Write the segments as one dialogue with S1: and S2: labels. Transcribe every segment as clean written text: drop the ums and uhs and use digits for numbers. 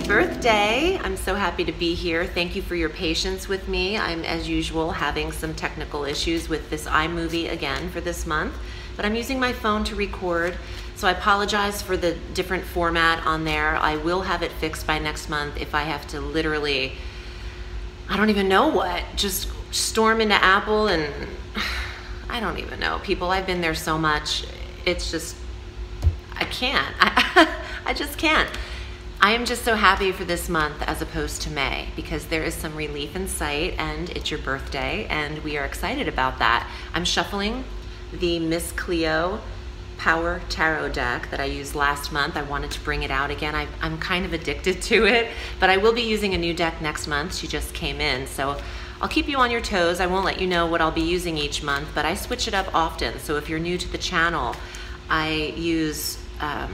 S1: birthday. I'm so happy to be here. Thank you for your patience with me. I'm, as usual, having some technical issues with this iMovie again for this month, but I'm using my phone to record, so I apologize for the different format on there. I will have it fixed by next month if I have to literally, I don't even know what, just storm into Apple and I don't even know. People, I've been there so much. It's just, I can't. I just can't. I am just so happy for this month as opposed to May because there is some relief in sight and it's your birthday and we are excited about that. I'm shuffling the Miss Cleo Power Tarot deck that I used last month. I wanted to bring it out again. I'm kind of addicted to it, but I will be using a new deck next month. She just came in, so I'll keep you on your toes. I won't let you know what I'll be using each month, but I switch it up often. So if you're new to the channel, I use, I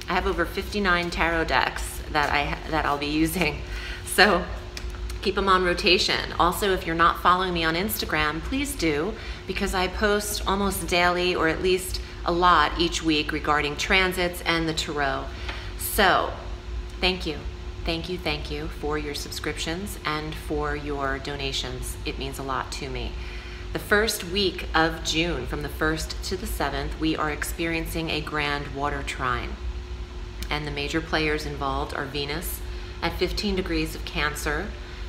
S1: have over 59 tarot decks that I'll be using. So keep them on rotation. Also, if you're not following me on Instagram, please do, because I post almost daily or at least a lot each week regarding transits and the tarot. So thank you. Thank you, thank you for your subscriptions and for your donations. It means a lot to me. The first week of June, from the 1st to the 7th, we are experiencing a grand water trine. And the major players involved are Venus at 15 degrees of Cancer,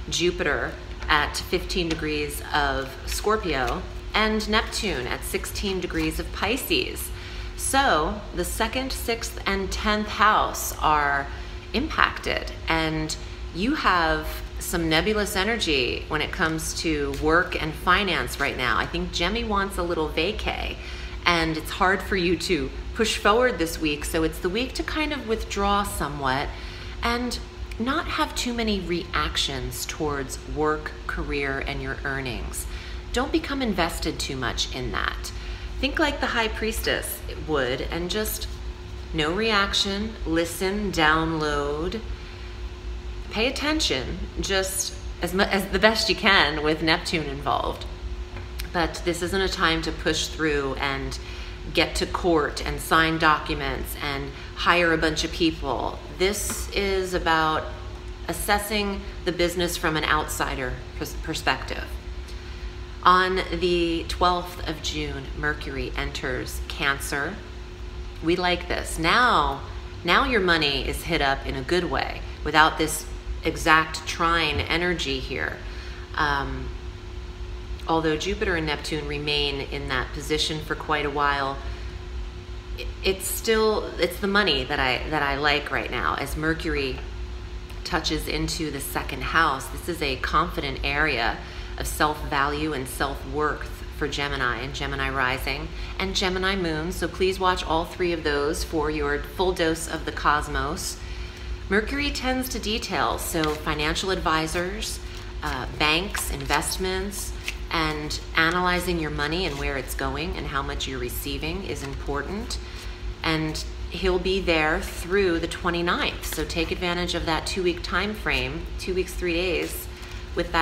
S1: Jupiter at 15 degrees of Scorpio, and Neptune at 16 degrees of Pisces. So the 2nd, 6th, and 10th house are impacted, and you have some nebulous energy when it comes to work and finance right now. I think Gemmie wants a little vacay, and it's hard for you to push forward this week, so it's the week to kind of withdraw somewhat and not have too many reactions towards work, career, and your earnings. Don't become invested too much in that. Think like the High Priestess would and just no reaction, listen, download, pay attention, just as the best you can with Neptune involved. But this isn't a time to push through and get to court and sign documents and hire a bunch of people. This is about assessing the business from an outsider perspective. On the 12th of June, Mercury enters Cancer. We like this. Now your money is hit up in a good way without this exact trine energy here. Although Jupiter and Neptune remain in that position for quite a while, it's the money that I like right now. As Mercury touches into the 2nd house, this is a confident area of self-value and self-worth for Gemini and Gemini rising and Gemini moon. So please watch all 3 of those for your full dose of the cosmos. Mercury tends to details, so financial advisors, banks, investments, and analyzing your money and where it's going and how much you're receiving is important. And he'll be there through the 29th. So take advantage of that 2-week time frame, 2 weeks, 3 days, with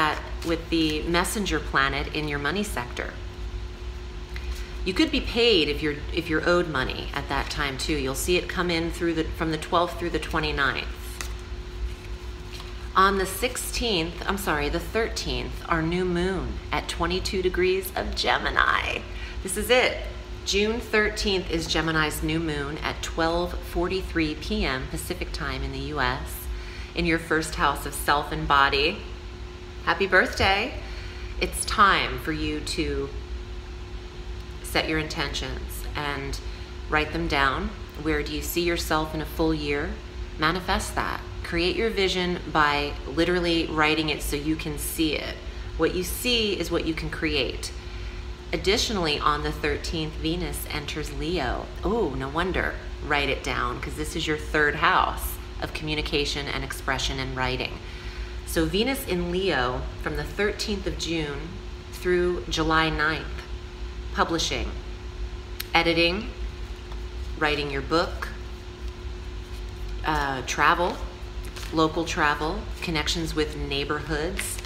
S1: the messenger planet in your money sector. You could be paid if you're owed money at that time too. You'll see it come in from the 12th through the 29th. On the 13th, our new moon at 22 degrees of Gemini. This is it. June 13th is Gemini's new moon at 12:43 p.m. Pacific time in the US in your 1st house of self and body. Happy birthday. It's time for you to set your intentions and write them down. Where do you see yourself in a full year? Manifest that. Create your vision by literally writing it so you can see it. What you see is what you can create. Additionally, on the 13th, Venus enters Leo. Oh, no wonder. Write it down, because this is your 3rd house of communication and expression and writing. So Venus in Leo from the 13th of June through July 9th. Publishing, editing, writing your book, travel, local travel, connections with neighborhoods,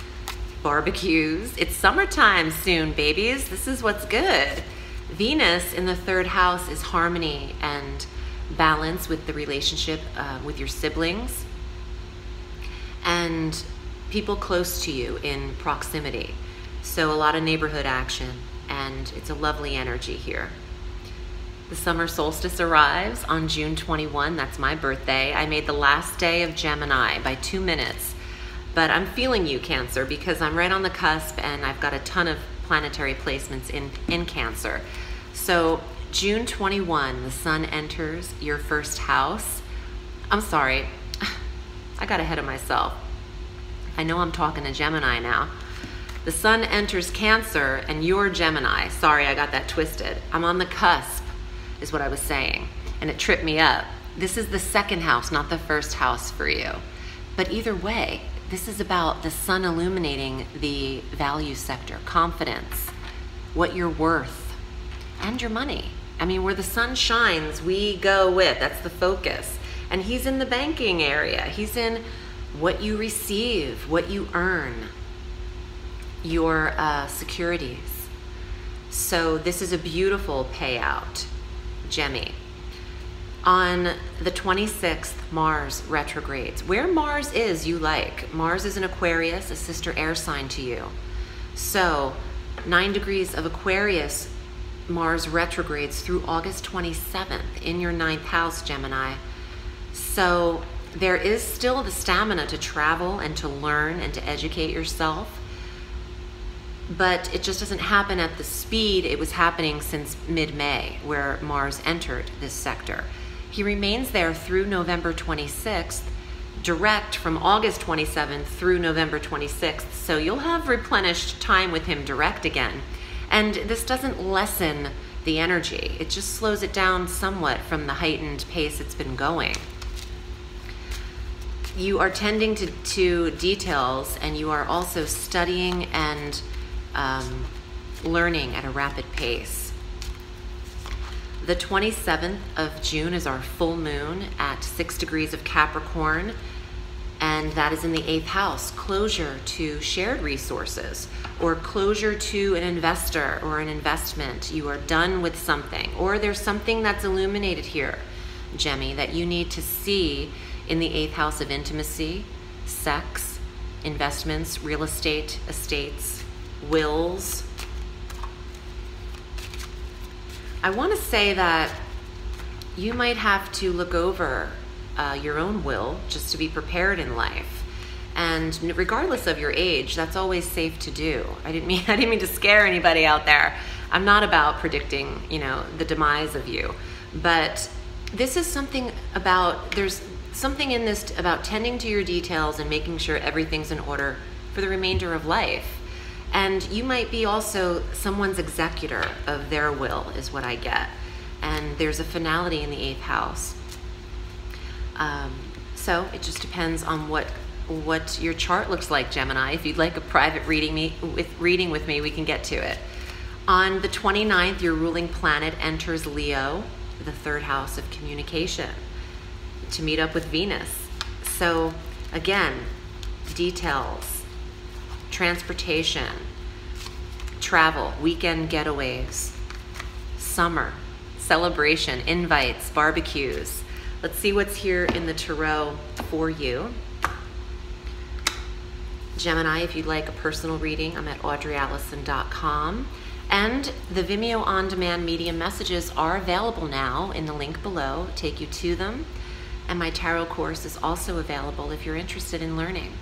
S1: barbecues. It's summertime soon, babies. This is what's good. Venus in the 3rd house is harmony and balance with the relationship with your siblings, and people close to you in proximity. So a lot of neighborhood action, and it's a lovely energy here. The summer solstice arrives on June 21. That's my birthday. I made the last day of Gemini by 2 minutes, but I'm feeling you, Cancer, because I'm right on the cusp and I've got a ton of planetary placements in Cancer. So June 21, the sun enters your first house. I'm sorry, I got ahead of myself. I know I'm talking to Gemini now. The sun enters Cancer and you're Gemini. Sorry, I got that twisted. I'm on the cusp, is what I was saying, and it tripped me up. This is the second house, not the first house for you. But either way, this is about the sun illuminating the value sector, confidence, what you're worth, and your money. I mean, where the sun shines, we go with, that's the focus. And he's in the banking area. He's in what you receive, what you earn, your securities. So this is a beautiful payout, Gemmie. On the 26th, Mars retrogrades. Where Mars is, you like. Mars is in Aquarius, a sister air sign to you. So 9 degrees of Aquarius, Mars retrogrades through August 27th in your 9th house, Gemini. So there is still the stamina to travel and to learn and to educate yourself, but it just doesn't happen at the speed it was happening since mid-May, where Mars entered this sector. He remains there through November 26th, direct from August 27th through November 26th, so you'll have replenished time with him direct again. And this doesn't lessen the energy, it just slows it down somewhat from the heightened pace it's been going. You are tending to details, and you are also studying and learning at a rapid pace. The 27th of June is our full moon at 6 degrees of Capricorn, and that is in the 8th house, closure to shared resources, or closure to an investor or an investment. You are done with something, or there's something that's illuminated here, Gemmie, that you need to see in the 8th house of intimacy, sex, investments, real estate, estates, wills. I want to say that you might have to look over your own will just to be prepared in life. And regardless of your age, that's always safe to do. I didn't mean to scare anybody out there. I'm not about predicting, the demise of you. But this is something about, there's something in this about tending to your details and making sure everything's in order for the remainder of life. And you might be also someone's executor of their will, is what I get. And there's a finality in the 8th house. So it just depends on what your chart looks like, Gemini. If you'd like a private reading with me, we can get to it. On the 29th, your ruling planet enters Leo, the 3rd house of communication, to meet up with Venus. So again, details, transportation, travel, weekend getaways, summer, celebration, invites, barbecues. Let's see what's here in the tarot for you. Gemini, if you'd like a personal reading, I'm at audreyalison.com. And the Vimeo on-demand medium messages are available now in the link below. Take you to them. And my tarot course is also available if you're interested in learning.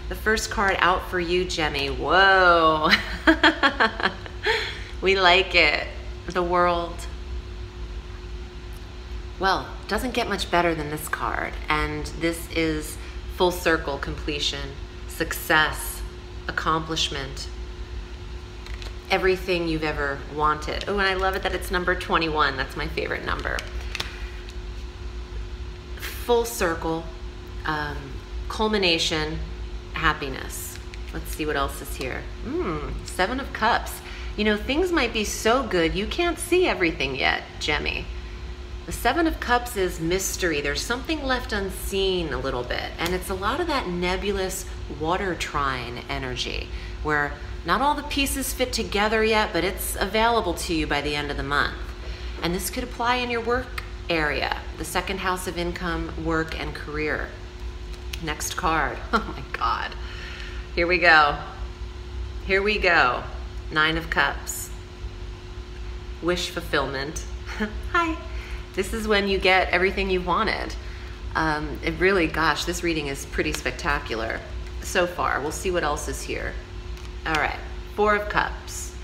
S1: The first card out for you, Gemmie. Whoa. We like it. The World. Well, doesn't get much better than this card. And this is full circle completion, success, accomplishment, everything you've ever wanted. Oh, and I love it that it's number 21. That's my favorite number. Full circle, culmination, happiness. Let's see what else is here. 7 of Cups. Things might be so good you can't see everything yet, Gemmie. The 7 of Cups is mystery. There's something left unseen a little bit, and it's a lot of that nebulous water trine energy where not all the pieces fit together yet, but it's available to you by the end of the month. And this could apply in your work area, the 2nd house of income, work, and career. Next card. Oh my God. Here we go. Here we go. 9 of Cups. Wish fulfillment. Hi. This is when you get everything you wanted. It really, gosh, this reading is pretty spectacular so far. We'll see what else is here. All right. 4 of Cups.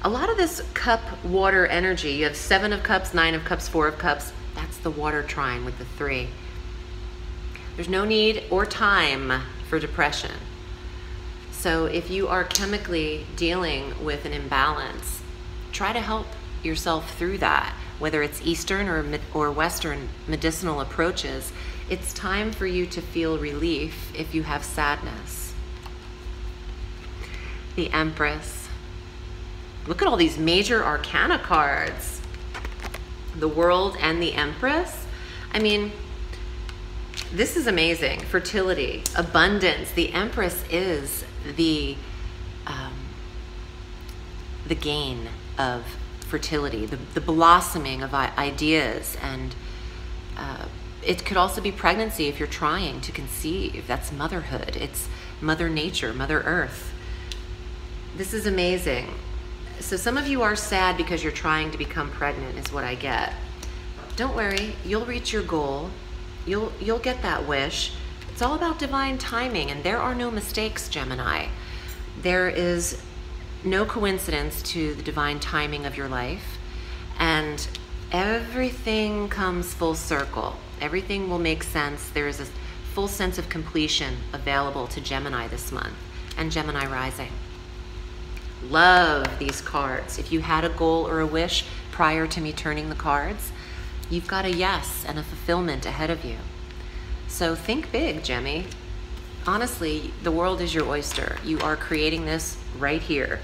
S1: A lot of this cup water energy, you have 7 of Cups, 9 of Cups, 4 of Cups. That's the water trine with the 3. There's no need or time for depression. So if you are chemically dealing with an imbalance, try to help yourself through that, whether it's Eastern or Western medicinal approaches. It's time for you to feel relief if you have sadness. The Empress. Look at all these major arcana cards. The World and the Empress. I mean, this is amazing. Fertility, abundance. The Empress is the gain of fertility, the blossoming of ideas, and it could also be pregnancy if you're trying to conceive. That's motherhood. It's Mother Nature, Mother Earth. This is amazing. So some of you are sad because you're trying to become pregnant, is what I get. Don't worry, you'll reach your goal. You'll get that wish. It's all about divine timing, and there are no mistakes, Gemini. There is no coincidence to the divine timing of your life, and everything comes full circle. Everything will make sense. There is a full sense of completion available to Gemini this month, and Gemini rising. Love these cards. If you had a goal or a wish prior to me turning the cards, you've got a yes and a fulfillment ahead of you. So think big, Gemmie. Honestly, the world is your oyster. You are creating this right here.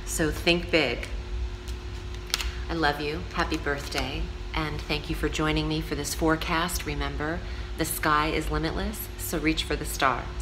S1: So think big. I love you. Happy birthday. And thank you for joining me for this forecast. Remember, the sky is limitless, so reach for the stars.